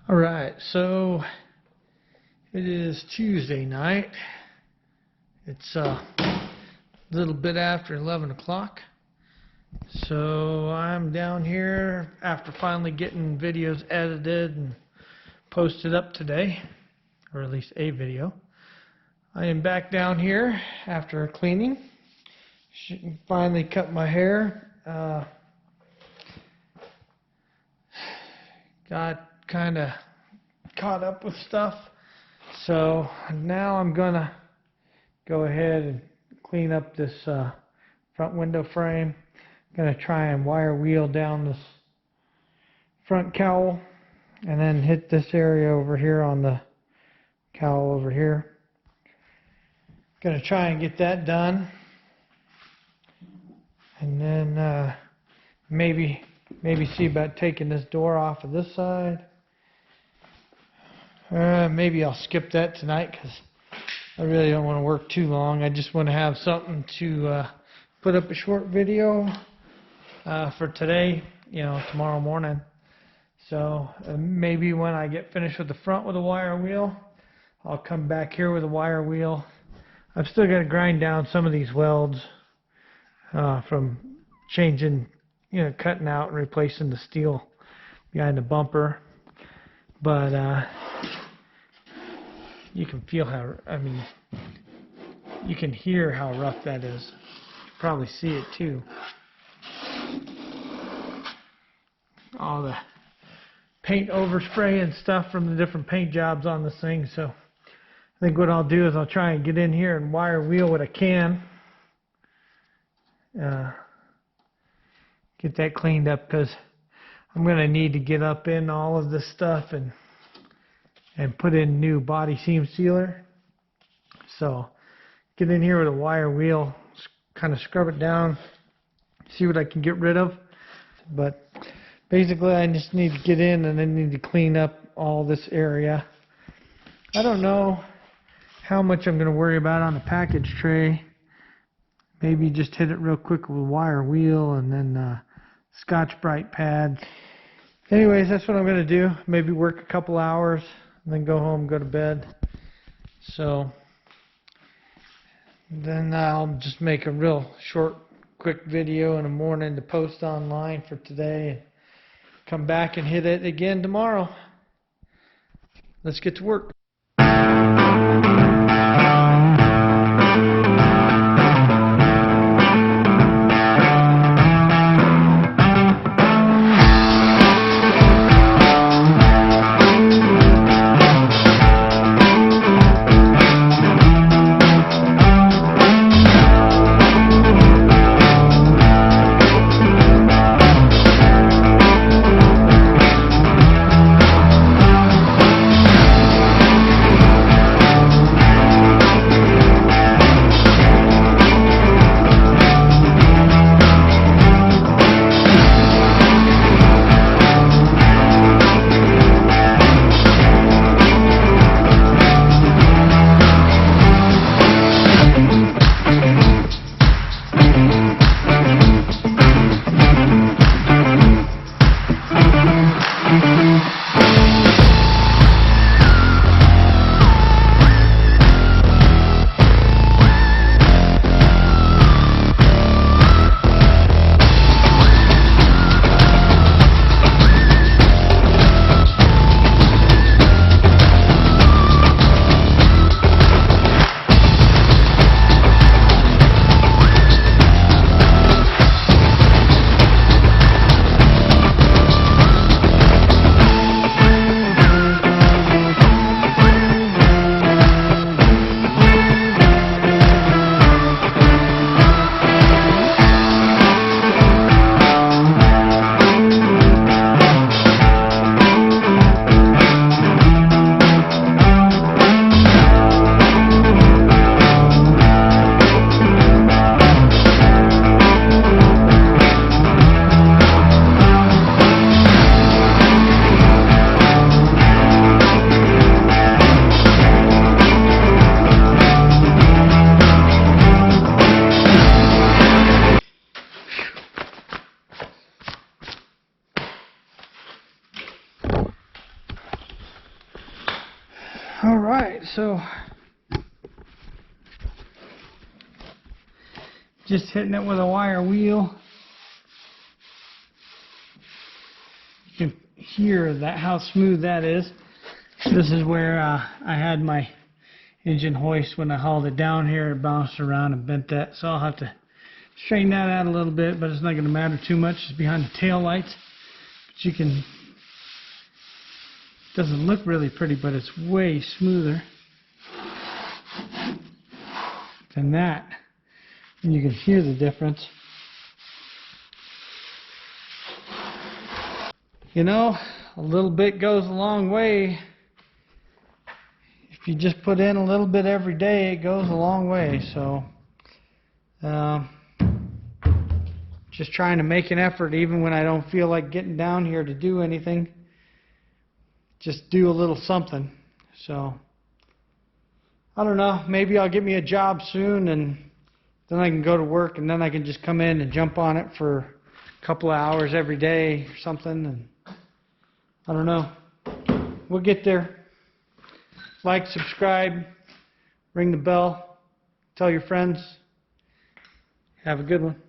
Alright, so it is Tuesday night. It's a little bit after 11 o'clock. So I'm down here after finally getting videos edited and posted up today, or at least a video. I am back down here after cleaning. Finally cut my hair. Got kind of caught up with stuff, so now I'm gonna go ahead and clean up this front window frame. I'm gonna try and wire wheel down this front cowl and then hit this area over here on the cowl over here. Gonna try and get that done, and then maybe see about taking this door off of this side. Maybe I'll skip that tonight because I really don't want to work too long. I just want to have something to put up a short video for today, tomorrow morning. So maybe when I get finished with the front with a wire wheel, I'll come back here with a wire wheel. I've still got to grind down some of these welds from changing, cutting out and replacing the steel behind the bumper. But you can feel you can hear how rough that is. You can probably see it too. All the paint overspray and stuff from the different paint jobs on this thing. So I think what I'll do is I'll try and get in here and wire wheel what I can. Get that cleaned up, because I'm going to need to get up in all of this stuff and put in new body seam sealer. So get in here with a wire wheel, kind of scrub it down, see what I can get rid of. But basically I just need to get in and then need to clean up all this area. I don't know how much I'm going to worry about on the package tray. Maybe just hit it real quick with a wire wheel and then Scotch-Brite pads. Anyways, that's what I'm going to do. Maybe work a couple hours and then go home, go to bed. So then I'll just make a real short, quick video in the morning to post online for today, and come back and hit it again tomorrow. Let's get to work. All right, so just hitting it with a wire wheel. You can hear that, how smooth that is. This is where I had my engine hoist. When I hauled it down here, it bounced around and bent that, so I'll have to straighten that out a little bit, but it's not going to matter too much. It's behind the tail lights, but you can, it doesn't look really pretty, but it's way smoother than that, and you can hear the difference. You know, a little bit goes a long way. If you just put in a little bit every day, it goes a long way. So just trying to make an effort even when I don't feel like getting down here to do anything. Just do a little something. So I don't know, maybe I'll get me a job soon, and then I can go to work, and then I can just come in and jump on it for a couple of hours every day or something. And I don't know. We'll get there. Like, subscribe, ring the bell, tell your friends. Have a good one.